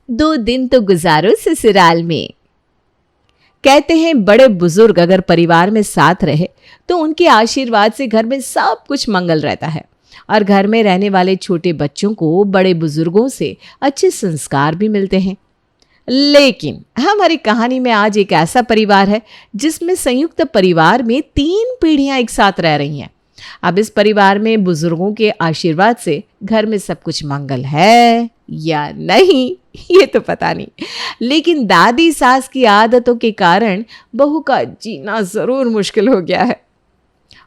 2 दिन तो गुजारो ससुराल में। कहते हैं बड़े बुजुर्ग अगर परिवार में साथ रहे तो उनके आशीर्वाद से घर में सब कुछ मंगल रहता है और घर में रहने वाले छोटे बच्चों को बड़े बुजुर्गों से अच्छे संस्कार भी मिलते हैं। लेकिन हमारी कहानी में आज एक ऐसा परिवार है जिसमें संयुक्त परिवार में 3 पीढ़ियां एक साथ रह रही हैं। अब इस परिवार में बुजुर्गों के आशीर्वाद से घर में सब कुछ मंगल है या नहीं ये तो पता नहीं, लेकिन दादी सास की आदतों के कारण बहू का जीना जरूर मुश्किल हो गया है।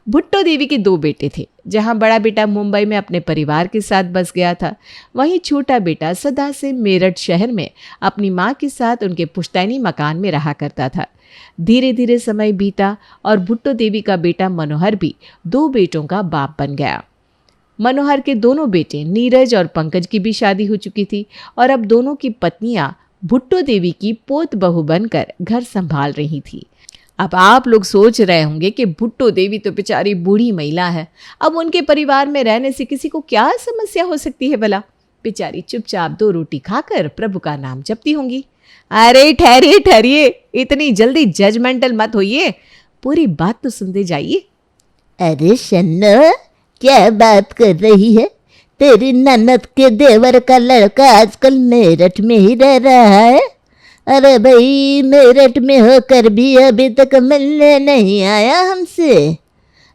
भुट्टो देवी के 2 बेटे थे। जहां बड़ा बेटा मुंबई में अपने परिवार के साथ बस गया था, वहीं छोटा बेटा सदा से मेरठ शहर में अपनी माँ के साथ उनके पुश्तैनी मकान में रहा करता था। धीरे धीरे समय बीता और भुट्टो देवी का बेटा मनोहर भी 2 बेटों का बाप बन गया। मनोहर के दोनों बेटे नीरज और पंकज की भी शादी हो चुकी थी और अब दोनों की पत्नियां भुट्टो देवी की पोत बहू बनकर घर संभाल रही थी। अब आप लोग सोच रहे होंगे कि भुट्टो देवी तो बेचारी बूढ़ी महिला है, अब उनके परिवार में रहने से किसी को क्या समस्या हो सकती है भला। बेचारी चुपचाप 2 रोटी खाकर प्रभु का नाम जपती होंगी। अरे ठहरिए ठहरिए, इतनी जल्दी जजमेंटल मत होइए, पूरी बात तो सुनते जाइए। अरे शन्नो, क्या बात कर रही है? तेरी ननद के देवर का लड़का आजकल मेरठ में ही रह रहा है। अरे भाई, मेरठ में होकर भी अभी तक मिलने नहीं आया हमसे।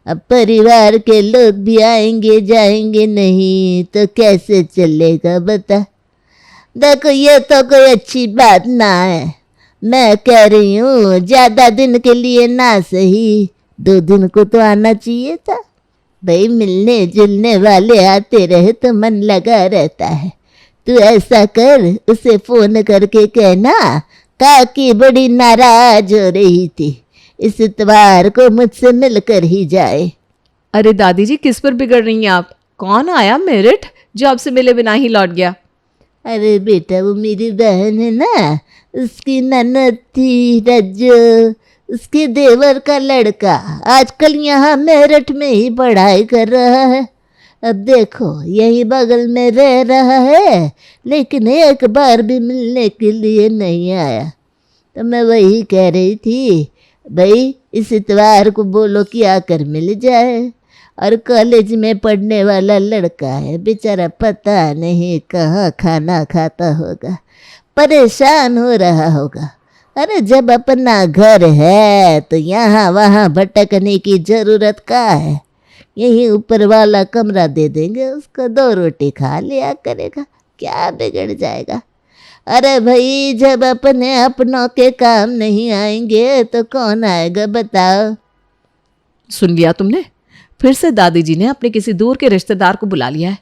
अब परिवार के लोग भी आएंगे जाएंगे नहीं तो कैसे चलेगा बता। देखो, ये तो कोई अच्छी बात ना है। मैं कह रही हूँ ज्यादा दिन के लिए ना सही, 2 दिन को तो आना चाहिए था। भाई, मिलने जुलने वाले आते रहे तो मन लगा रहता है। तू ऐसा कर, उसे फोन करके कहना काकी बड़ी नाराज हो रही थी, इस इतवार को मुझसे मिलकर ही जाए। अरे दादी जी, किस पर बिगड़ रही हैं आप? कौन आया मेरठ जो आपसे मिले बिना ही लौट गया? अरे बेटा, वो मेरी बहन है ना, उसकी ननद थी रज्जो, उसके देवर का लड़का आजकल यहाँ मेरठ में ही पढ़ाई कर रहा है। अब देखो, यही बगल में रह रहा है, लेकिन एक बार भी मिलने के लिए नहीं आया। तो मैं वही कह रही थी, भाई इस इतवार को बोलो कि आकर मिल जाए। और कॉलेज में पढ़ने वाला लड़का है बेचारा, पता नहीं कहाँ खाना खाता होगा, परेशान हो रहा होगा। अरे जब अपना घर है तो यहाँ वहाँ भटकने की जरूरत क्या है? यही ऊपर वाला कमरा दे देंगे उसको, 2 रोटी खा लिया करेगा, क्या बिगड़ जाएगा। अरे भाई, जब अपने अपनों के काम नहीं आएंगे तो कौन आएगा बताओ। सुन लिया तुमने? फिर से दादी जी ने अपने किसी दूर के रिश्तेदार को बुला लिया है।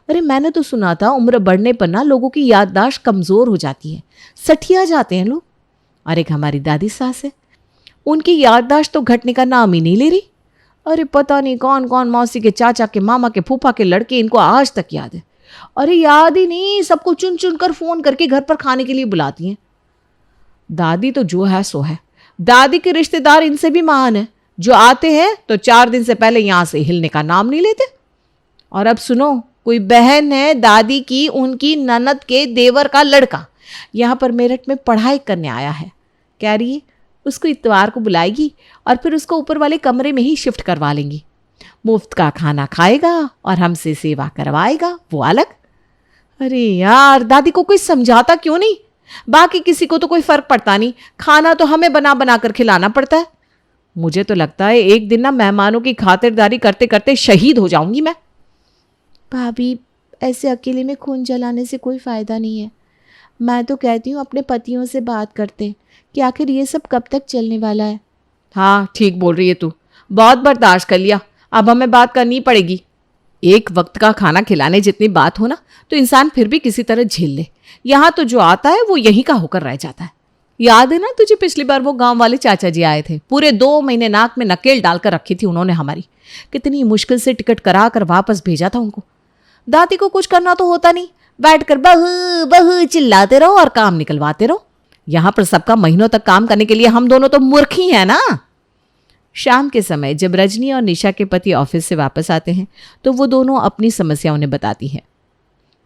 अरे मैंने तो सुना था उम्र बढ़ने पर ना लोगों की याददाश्त कमजोर हो जाती है, सठिया जाते हैं लोग। और एक हमारी दादी सास है, उनकी याददाश्त तो घटने का नाम ही नहीं ले रही। अरे पता नहीं कौन कौन मौसी के, चाचा के, मामा के, फूफा के लड़के इनको आज तक याद है। अरे याद ही नहीं, सबको चुन चुन कर फोन करके घर पर खाने के लिए बुलाती हैं। दादी तो जो है सो है। दादी के रिश्तेदार इनसे भी महान है, जो आते हैं तो 4 दिन से पहले यहां से हिलने का नाम नहीं लेते। और अब सुनो, कोई बहन है दादी की, उनकी ननद के देवर का लड़का यहाँ पर मेरठ में पढ़ाई करने आया है। कह रही है उसको इतवार को बुलाएगी और फिर उसको ऊपर वाले कमरे में ही शिफ्ट करवा लेंगी। मुफ्त का खाना खाएगा और हमसे सेवा करवाएगा, वो अलग। अरे यार, दादी को कोई समझाता क्यों नहीं? बाकी किसी को तो कोई फर्क पड़ता नहीं, खाना तो हमें बना बना कर खिलाना पड़ता है। मुझे तो लगता है एक दिन ना मेहमानों की खातिरदारी करते करते शहीद हो जाऊंगी मैं। भाभी, ऐसे अकेले में खून जलाने से कोई फ़ायदा नहीं है। मैं तो कहती हूँ अपने पतियों से बात करते हैं कि आखिर ये सब कब तक चलने वाला है। हाँ, ठीक बोल रही है तू। बहुत बर्दाश्त कर लिया, अब हमें बात करनी पड़ेगी। एक वक्त का खाना खिलाने जितनी बात हो ना तो इंसान फिर भी किसी तरह झेल ले। यहाँ तो जो आता है वो यहीं का होकर रह जाता है। याद है ना तुझे, पिछली बार वो गांव वाले चाचा जी आए थे, पूरे 2 महीने नाक में नकेल डालकर रखी थी उन्होंने हमारी। कितनी मुश्किल से टिकट करा कर वापस भेजा था उनको। दादी को कुछ करना तो होता नहीं, बैठकर बहू बहू चिल्लाते रहो और काम निकलवाते रहो। यहाँ पर सबका महीनों तक काम करने के लिए हम दोनों तो मूर्ख ही हैं ना। शाम के समय जब रजनी और निशा के पति ऑफिस से वापस आते हैं तो वो दोनों अपनी समस्या उन्हें बताती हैं।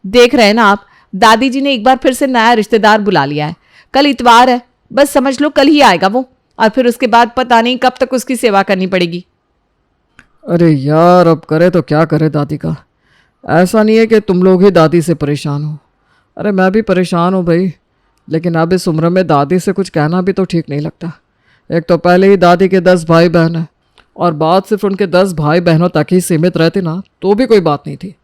देख रहे हैं ना आप, दादी जी ने एक बार फिर से नया रिश्तेदार बुला लिया है। कल इतवार है, बस समझ लो कल ही आएगा वो, और फिर उसके बाद पता नहीं कब तक उसकी सेवा करनी पड़ेगी। अरे यार, अब करे तो क्या करे दादी का। ऐसा नहीं है कि तुम लोग ही दादी से परेशान हो, अरे मैं भी परेशान हूँ भाई। लेकिन अब इस उम्र में दादी से कुछ कहना भी तो ठीक नहीं लगता। एक तो पहले ही दादी के 10 भाई बहन हैं, और बात सिर्फ उनके 10 भाई बहनों तक ही सीमित रहती ना तो भी कोई बात नहीं थी।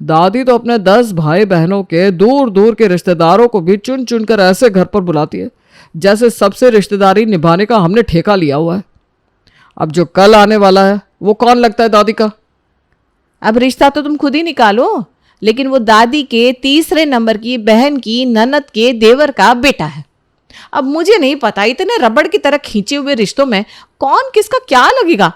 दादी तो अपने 10 भाई बहनों के दूर दूर के रिश्तेदारों को भी चुन चुन कर ऐसे घर पर बुलाती है जैसे सबसे रिश्तेदारी निभाने का हमने ठेका लिया हुआ है। अब जो कल आने वाला है वो कौन लगता है दादी का? अब रिश्ता तो तुम खुद ही निकालो, लेकिन वो दादी के तीसरे नंबर की बहन की ननद के देवर का बेटा है। अब मुझे नहीं पता इतने रबड़ की तरह खींचे हुए रिश्तों में कौन किसका क्या लगेगा।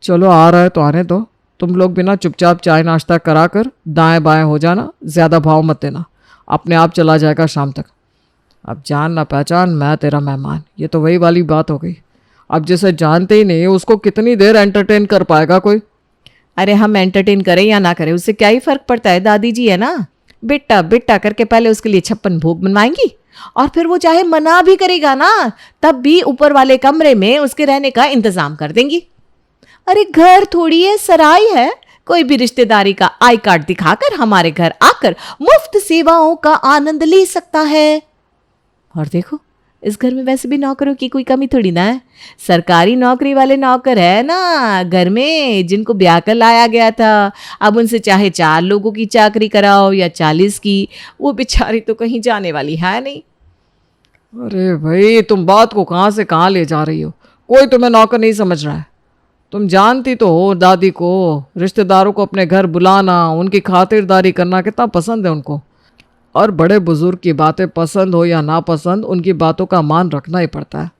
चलो आ रहा है तो आने दो। तुम लोग बिना चुपचाप चाय नाश्ता करा कर दाएं बाएं हो जाना, ज़्यादा भाव मत देना, अपने आप चला जाएगा शाम तक। अब जान ना पहचान, मैं तेरा मेहमान, ये तो वही वाली बात हो गई। अब जिसे जानते ही नहीं उसको कितनी देर एंटरटेन कर पाएगा कोई? अरे हम एंटरटेन करें या ना करें उससे क्या ही फर्क पड़ता है, दादी जी है ना। बेटा बेटा करके पहले उसके लिए 56 भोग बनवाएंगी, और फिर वो चाहे मना भी करेगा ना तब भी ऊपर वाले कमरे में उसके रहने का इंतजाम कर देंगी। अरे घर थोड़ी है, सराय है। कोई भी रिश्तेदारी का आई कार्ड दिखाकर हमारे घर आकर मुफ्त सेवाओं का आनंद ले सकता है। और देखो इस घर में वैसे भी नौकरों की कोई कमी थोड़ी ना है। सरकारी नौकरी वाले नौकर है ना घर में, जिनको ब्याह कर लाया गया था। अब उनसे चाहे 4 लोगों की चाकरी कराओ या 40 की, वो बेचारी तो कहीं जाने वाली है नहीं। अरे भाई, तुम बात को कहाँ से कहाँ ले जा रही हो? कोई तुम्हें नौकर नहीं समझ रहा है। तुम जानती तो हो दादी को रिश्तेदारों को अपने घर बुलाना, उनकी खातिरदारी करना कितना पसंद है उनको। और बड़े बुजुर्ग की बातें पसंद हो या नापसंद, उनकी बातों का मान रखना ही पड़ता है।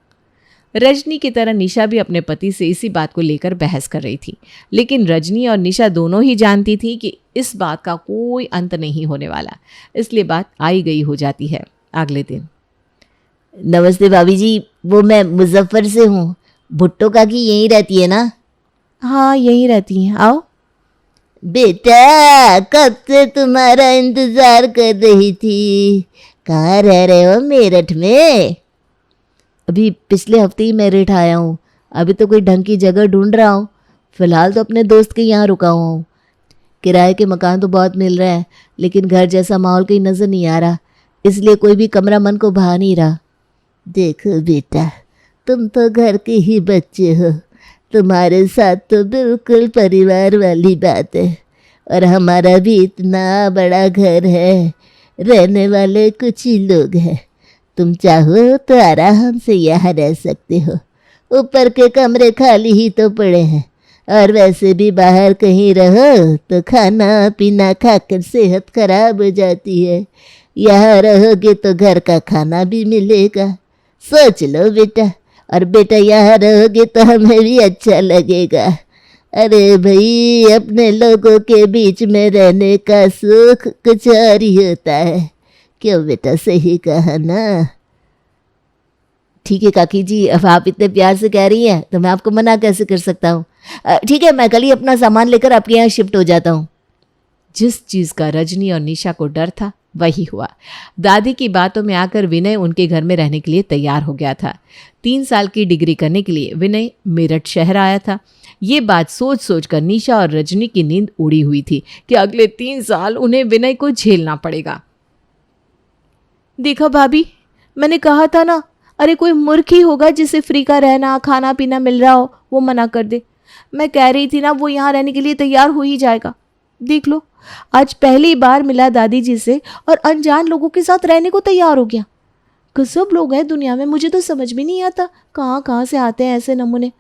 रजनी की तरह निशा भी अपने पति से इसी बात को लेकर बहस कर रही थी, लेकिन रजनी और निशा दोनों ही जानती थी कि इस बात का कोई अंत नहीं होने वाला, इसलिए बात आई गई हो जाती है। अगले दिन, नमस्ते भाभी जी, वो मैं मुजफ्फर से हूँ। भुट्टो काकी यहीं रहती है ना? हाँ यहीं रहती हैं, आओ। बेटा कब से तुम्हारा इंतजार कर रही थी। कहाँ रह रहे हो? मेरठ में? अभी पिछले हफ्ते ही मेरठ आया हूँ, अभी तो कोई ढंग की जगह ढूंढ रहा हूँ। फिलहाल तो अपने दोस्त के यहाँ रुका हुआ हूँ। किराए के मकान तो बहुत मिल रहा है, लेकिन घर जैसा माहौल कहीं नज़र नहीं आ रहा, इसलिए कोई भी कमरा मन को भा नहीं रहा। देखो बेटा, तुम तो घर के ही बच्चे हो, तुम्हारे साथ तो बिल्कुल परिवार वाली बात है। और हमारा भी इतना बड़ा घर है, रहने वाले कुछ ही लोग हैं। तुम चाहो तो आराम से यहाँ रह सकते हो। ऊपर के कमरे खाली ही तो पड़े हैं, और वैसे भी बाहर कहीं रहो तो खाना पीना खाकर सेहत खराब हो जाती है। यहाँ रहोगे तो घर का खाना भी मिलेगा। सोच लो बेटा, और बेटा यहाँ रहोगे तो हमें भी अच्छा लगेगा। अरे भाई, अपने लोगों के बीच में रहने का सुख कुछ और ही होता है। क्यों बेटा, सही कहा ना? ठीक है काकी जी, अब आप इतने प्यार से कह रही हैं तो मैं आपको मना कैसे कर सकता हूँ। ठीक है, मैं कल ही अपना सामान लेकर आपके यहाँ शिफ्ट हो जाता हूँ। जिस चीज का रजनी और निशा को डर था वही हुआ। दादी की बातों में आकर विनय उनके घर में रहने के लिए तैयार हो गया था। 3 साल की डिग्री करने के लिए विनय मेरठ शहर आया था। ये बात सोच सोच कर निशा और रजनी की नींद उड़ी हुई थी कि अगले 3 साल उन्हें विनय को झेलना पड़ेगा। देखा भाभी, मैंने कहा था ना, अरे कोई मूर्ख ही होगा जिसे फ्री का रहना खाना पीना मिल रहा हो वो मना कर दे। मैं कह रही थी ना, वो यहाँ रहने के लिए तैयार हो ही जाएगा। देख लो, आज पहली बार मिला दादी जी से और अनजान लोगों के साथ रहने को तैयार हो गया। गजब लोग हैं दुनिया में, मुझे तो समझ में नहीं आता कहाँ कहाँ से आते हैं ऐसे नमूने।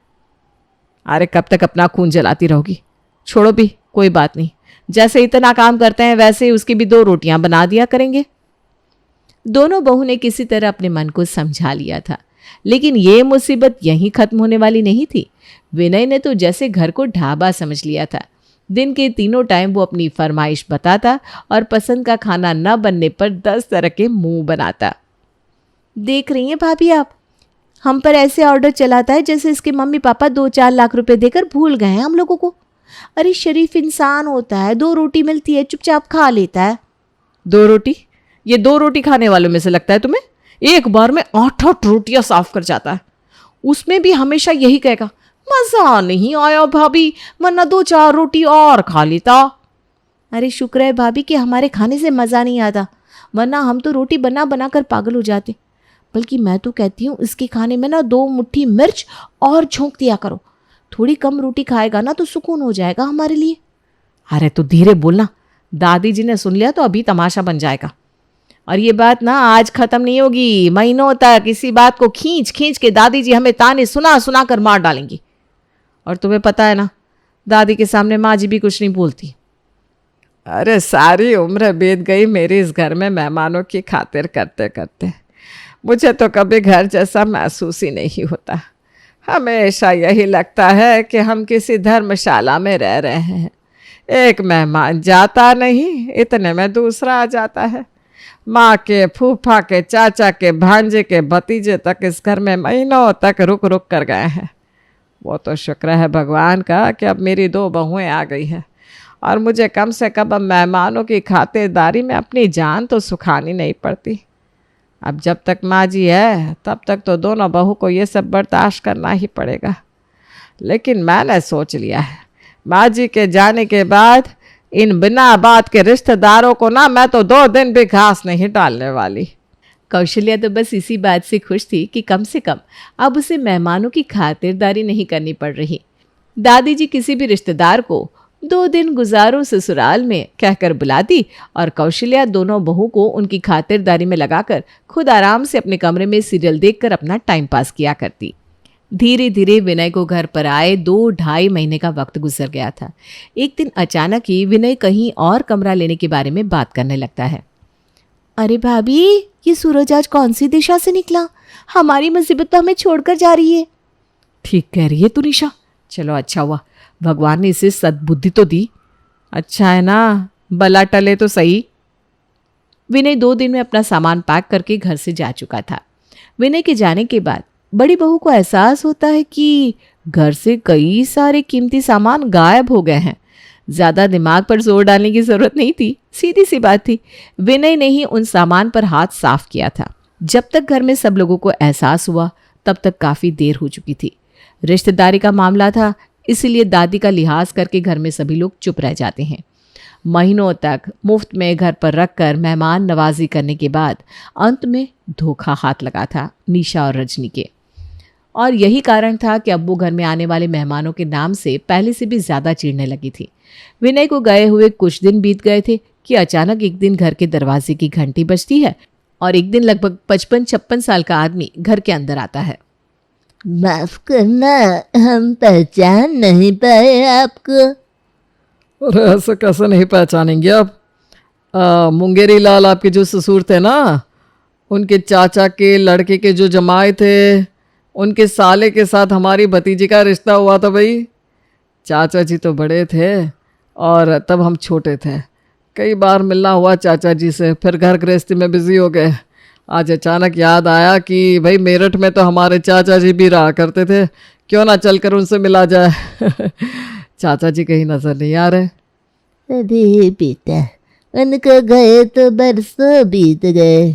अरे कब तक अपना खून जलाती रहोगी? छोड़ो भी, कोई बात नहीं। जैसे इतना काम करते हैं वैसे उसकी भी 2 रोटियां बना दिया करेंगे। दोनों बहू ने किसी तरह अपने मन को समझा लिया था, लेकिन ये मुसीबत यहीं खत्म होने वाली नहीं थी। विनय ने तो जैसे घर को ढाबा समझ लिया था। दिन के तीनों टाइम वो अपनी फरमाइश बताता और पसंद का खाना न बनने पर 10 तरह के मुंह बनाता। देख रही हैं भाभी आप, हम पर ऐसे ऑर्डर चलाता है जैसे इसके मम्मी पापा 2-4 लाख रुपए देकर भूल गए हैं हम लोगों को। अरे शरीफ इंसान होता है, 2 रोटी मिलती है चुपचाप खा लेता है। 2 रोटी? ये 2 रोटी खाने वालों में से लगता है तुम्हें? एक बार में 8-8 रोटियां साफ कर जाता है। उसमें भी हमेशा यही कहेगा, मजा नहीं आया भाभी, वरना 2-4 रोटी और खा लेता। अरे शुक्र है भाभी कि हमारे खाने से मज़ा नहीं आता, वरना हम तो रोटी बना बना कर पागल हो जाते। बल्कि मैं तो कहती हूँ इसके खाने में ना 2 मुट्ठी मिर्च और झोंक दिया करो। थोड़ी कम रोटी खाएगा ना तो सुकून हो जाएगा हमारे लिए। अरे तो धीरे बोलना, दादी जी ने सुन लिया तो अभी तमाशा बन जाएगा। और ये बात ना आज खत्म नहीं होगी, महीनों तक इसी बात को खींच खींच के दादी जी हमें ताने सुना सुना कर मार डालेंगी। और तुम्हें पता है ना, दादी के सामने माँ जी भी कुछ नहीं बोलती। अरे सारी उम्र बीत गई मेरी इस घर में मेहमानों की खातिर करते करते। मुझे तो कभी घर जैसा महसूस ही नहीं होता। हमेशा यही लगता है कि हम किसी धर्मशाला में रह रहे हैं। एक मेहमान जाता नहीं, इतने में दूसरा आ जाता है। माँ के, फूफा के, चाचा के, भांजे के, भतीजे तक इस घर में महीनों तक रुक रुक कर गए हैं। वो तो शुक्र है भगवान का कि अब मेरी 2 बहुएं आ गई हैं और मुझे कम से कम अब मेहमानों की खातिरदारी में अपनी जान तो सुखानी नहीं पड़ती। अब जब तक माँ जी है तब तक तो दोनों बहू को ये सब बर्दाश्त करना ही पड़ेगा। लेकिन मैंने सोच लिया है, माँ जी के जाने के बाद इन बिना बात के रिश्तेदारों को ना मैं तो 2 दिन भी घास नहीं डालने वाली। कौशल्या तो बस इसी बात से खुश थी कि कम से कम अब उसे मेहमानों की खातिरदारी नहीं करनी पड़ रही। दादी जी किसी भी रिश्तेदार को 2 दिन गुजारो ससुराल में कहकर बुलाती और कौशल्या दोनों बहू को उनकी खातिरदारी में लगाकर खुद आराम से अपने कमरे में सीरियल देखकर अपना टाइम पास किया करती। धीरे धीरे विनय को घर पर आए 2-2.5 महीने का वक्त गुजर गया था। एक दिन अचानक ही विनय कहीं और कमरा लेने के बारे में बात करने लगता है। अरे भाभी, ये सूरज आज कौन सी दिशा से निकला? हमारी मुसीबत तो हमें छोड़कर जा रही है। ठीक कह रही है तू निशा। चलो अच्छा हुआ, भगवान ने इसे सद्बुद्धि तो दी। अच्छा है ना, बला टले तो सही। विनय 2 दिन में अपना सामान पैक करके घर से जा चुका था। विनय के जाने के बाद बड़ी बहू को एहसास होता है कि घर से कई सारे कीमती सामान गायब हो गए हैं। ज़्यादा दिमाग पर जोर डालने की ज़रूरत नहीं थी, सीधी सी बात थी। विनय ने ही उन सामान पर हाथ साफ किया था। जब तक घर में सब लोगों को एहसास हुआ तब तक काफ़ी देर हो चुकी थी। रिश्तेदारी का मामला था, इसीलिए दादी का लिहाज करके घर में सभी लोग चुप रह जाते हैं। महीनों तक मुफ्त में घर पर रखकर मेहमान नवाजी करने के बाद अंत में धोखा हाथ लगा था निशा और रजनी के। और यही कारण था कि अब वो घर में आने वाले मेहमानों के नाम से पहले से भी ज़्यादा चिढ़ने लगी थी। विनय को गए हुए कुछ दिन बीत गए थे कि अचानक एक दिन घर के दरवाजे की घंटी बजती है और एक दिन लगभग 55-56 साल का आदमी घर के अंदर आता है। माफ करना, हम पहचान नहीं पाए आपको। अरे ऐसे कैसे नहीं पहचानेंगे आप? मुंगेरी लाल आपके जो ससुर थे ना, उनके चाचा के लड़के के जो जमाई थे, उनके साले के साथ हमारी भतीजी का रिश्ता हुआ था भाई। चाचा जी तो बड़े थे और तब हम छोटे थे। कई बार मिलना हुआ चाचा जी से, फिर घर गृहस्थी में बिजी हो गए। आज अचानक याद आया कि भाई मेरठ में तो हमारे चाचा जी भी रहा करते थे, क्यों ना चलकर उनसे मिला जाए। चाचा जी कहीं नजर नहीं आ रहे। अरे बेटा, उनको गए तो बरसों बीत गए।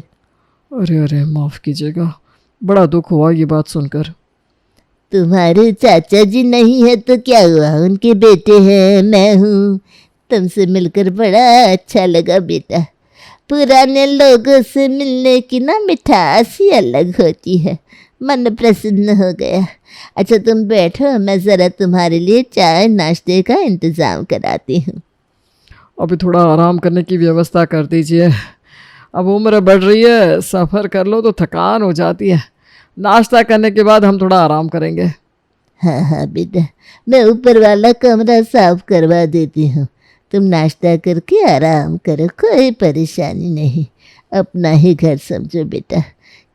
अरे अरे माफ़ कीजिएगा, बड़ा दुख हुआ ये बात सुनकर। तुम्हारे चाचा जी नहीं है तो क्या हुआ, उनके बेटे हैं, मैं हूँ। तुमसे मिलकर बड़ा अच्छा लगा बेटा। पुराने लोगों से मिलने की ना मिठास ही अलग होती है, मन प्रसन्न हो गया। अच्छा तुम बैठो, मैं ज़रा तुम्हारे लिए चाय नाश्ते का इंतज़ाम कराती हूँ। अभी थोड़ा आराम करने की व्यवस्था कर दीजिए, अब उम्र बढ़ रही है, सफ़र कर लो तो थकान हो जाती है। नाश्ता करने के बाद हम थोड़ा आराम करेंगे। हाँ हाँ बेटा, मैं ऊपर वाला कमरा साफ करवा देती हूँ, तुम नाश्ता करके आराम करो, कोई परेशानी नहीं। अपना ही घर समझो बेटा,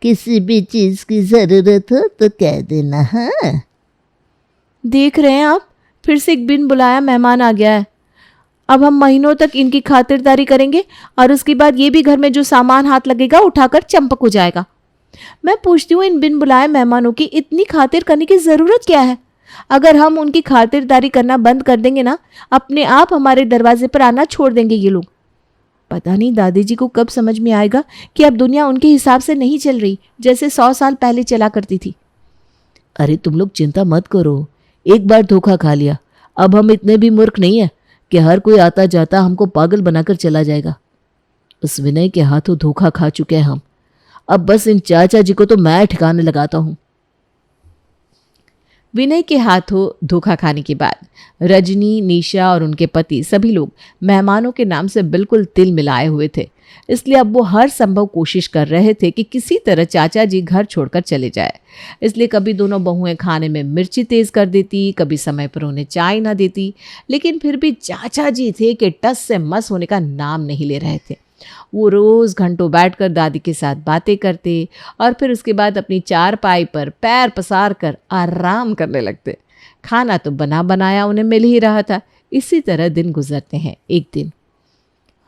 किसी भी चीज़ की ज़रूरत हो तो कह देना। हाँ देख रहे हैं आप, फिर से एक बिन बुलाया मेहमान आ गया है। अब हम महीनों तक इनकी खातिरदारी करेंगे और उसके बाद ये भी घर में जो सामान हाथ लगेगा उठाकर चंपक हो जाएगा। मैं पूछती हूँ, इन बिन बुलाए मेहमानों की इतनी खातिर करने की ज़रूरत क्या है? अगर हम उनकी खातिरदारी करना बंद कर देंगे ना, अपने आप हमारे दरवाजे पर आना छोड़ देंगे ये लोग। पता नहीं दादी जी को कब समझ में आएगा कि अब दुनिया उनके हिसाब से नहीं चल रही जैसे 100 साल पहले चला करती थी। अरे तुम लोग चिंता मत करो, एक बार धोखा खा लिया, अब हम इतने भी मूर्ख नहीं है कि हर कोई आता जाता हमको पागल बनाकर चला जाएगा। उस विनय के हाथों धोखा खा चुके हैं हम, अब बस इन चाचा जी को तो मैं ठिकाने लगाता हूँ। विनय के हाथों धोखा खाने के बाद रजनी, निशा और उनके पति सभी लोग मेहमानों के नाम से बिल्कुल तिल मिलाए हुए थे। इसलिए अब वो हर संभव कोशिश कर रहे थे कि किसी तरह चाचा जी घर छोड़कर चले जाए। इसलिए कभी दोनों बहुएं खाने में मिर्ची तेज कर देती, कभी समय पर उन्हें चाय ना देती, लेकिन फिर भी चाचा जी थे कि टस से मस होने का नाम नहीं ले रहे थे। वो रोज़ घंटों बैठकर दादी के साथ बातें करते और फिर उसके बाद अपनी चारपाई पर पैर पसार कर आराम करने लगते। खाना तो बना बनाया उन्हें मिल ही रहा था। इसी तरह दिन गुजरते हैं। एक दिन,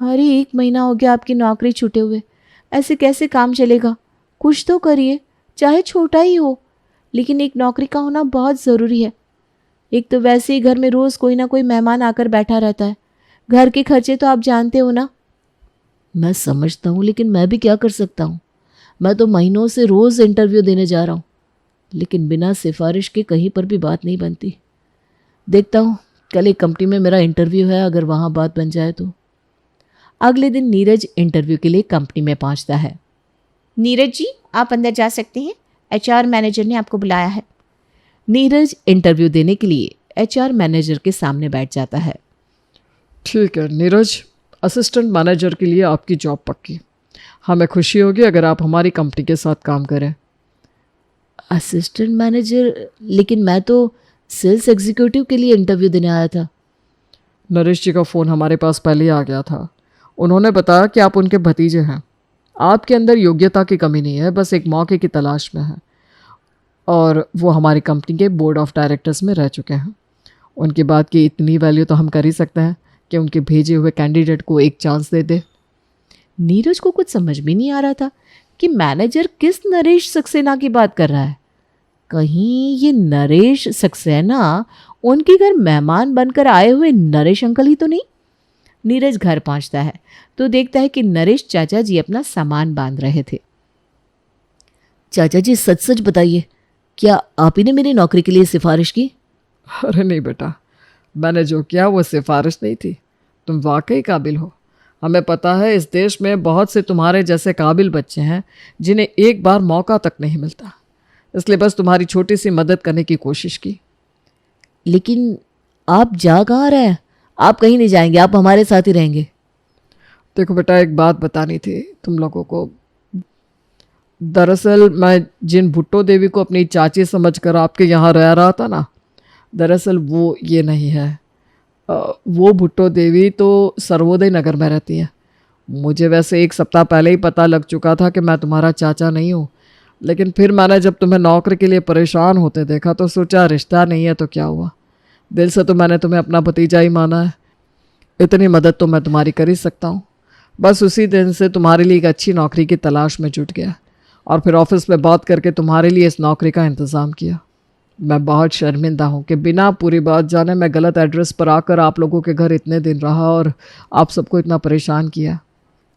अरे 1 महीना हो गया आपकी नौकरी छूटे हुए, ऐसे कैसे काम चलेगा? कुछ तो करिए, चाहे छोटा ही हो, लेकिन एक नौकरी का होना बहुत ज़रूरी है। एक तो वैसे ही घर में रोज़ कोई ना कोई मेहमान आकर बैठा रहता है, घर के खर्चे तो आप जानते हो ना। मैं समझता हूँ, लेकिन मैं भी क्या कर सकता हूँ। मैं तो महीनों से रोज़ इंटरव्यू देने जा रहा हूँ, लेकिन बिना सिफारिश के कहीं पर भी बात नहीं बनती। देखता हूँ, कल एक कंपनी में मेरा इंटरव्यू है, अगर वहाँ बात बन जाए तो। अगले दिन नीरज इंटरव्यू के लिए कंपनी में पहुंचता है। नीरज जी, आप अंदर जा सकते हैं, HR मैनेजर ने आपको बुलाया है। नीरज इंटरव्यू देने के लिए HR मैनेजर के सामने बैठ जाता है। ठीक है नीरज, असिस्टेंट मैनेजर के लिए आपकी जॉब पक्की। हमें खुशी होगी अगर आप हमारी कंपनी के साथ काम करें। Assistant manager? लेकिन मैं तो सेल्स एग्जीक्यूटिव के लिए इंटरव्यू देने आया था। नरेश जी का फ़ोन हमारे पास पहले ही आ गया था। उन्होंने बताया कि आप उनके भतीजे हैं। आपके अंदर योग्यता की कमी नहीं है, बस एक मौके की तलाश में है। और वो हमारी कंपनी के बोर्ड ऑफ डायरेक्टर्स में रह चुके हैं। उनकी बात की इतनी वैल्यू तो हम कर ही सकते हैं कि उनके भेजे हुए कैंडिडेट को एक चांस दे दे। नीरज को कुछ समझ में नहीं आ रहा था कि मैनेजर किस नरेश सक्सेना की बात कर रहा है। कहीं ये नरेश सक्सेना उनके घर मेहमान बनकर आए हुए नरेश अंकल ही तो नहीं। नीरज घर पहुंचता है तो देखता है कि नरेश चाचा जी अपना सामान बांध रहे थे। चाचा जी, सच सच बताइए, क्या आप ही ने मेरी नौकरी के लिए सिफारिश की? अरे नहीं बेटा, मैंने जो किया वो सिफारिश नहीं थी। तुम वाकई काबिल हो। हमें पता है इस देश में बहुत से तुम्हारे जैसे काबिल बच्चे हैं जिन्हें एक बार मौका तक नहीं मिलता, इसलिए बस तुम्हारी छोटी सी मदद करने की कोशिश की। लेकिन आप जा कहाँ रहे हैं? आप कहीं नहीं जाएंगे, आप हमारे साथ ही रहेंगे। देखो बेटा, एक बात बतानी थी तुम लोगों को। दरअसल मैं जिन भुट्टो देवी को अपनी चाची समझकर आपके यहाँ रह रहा था ना, दरअसल वो ये नहीं है। वो भुट्टो देवी तो सर्वोदय नगर में रहती है। मुझे वैसे 1 सप्ताह पहले ही पता लग चुका था कि मैं तुम्हारा चाचा नहीं हूँ, लेकिन फिर मैंने जब तुम्हें नौकरी के लिए परेशान होते देखा तो सोचा रिश्ता नहीं है तो क्या हुआ। दिल से तो मैंने तुम्हें अपना भतीजा ही माना है। इतनी मदद तो मैं तुम्हारी कर ही सकता हूँ। बस उसी दिन से तुम्हारे लिए एक अच्छी नौकरी की तलाश में जुट गया और फिर ऑफिस में बात करके तुम्हारे लिए इस नौकरी का इंतज़ाम किया। मैं बहुत शर्मिंदा हूँ कि बिना पूरी बात जाने मैं गलत एड्रेस पर आकर आप लोगों के घर इतने दिन रहा और आप सबको इतना परेशान किया।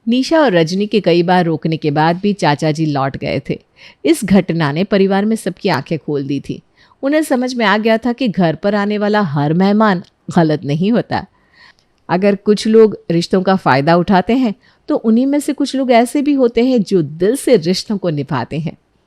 निशा और रजनी के कई बार रोकने के बाद भी चाचा जी लौट गए थे। इस घटना ने परिवार में सबकी आंखें खोल दी थी। उन्हें समझ में आ गया था कि घर पर आने वाला हर मेहमान गलत नहीं होता। अगर कुछ लोग रिश्तों का फ़ायदा उठाते हैं तो उन्हीं में से कुछ लोग ऐसे भी होते हैं जो दिल से रिश्तों को निभाते हैं।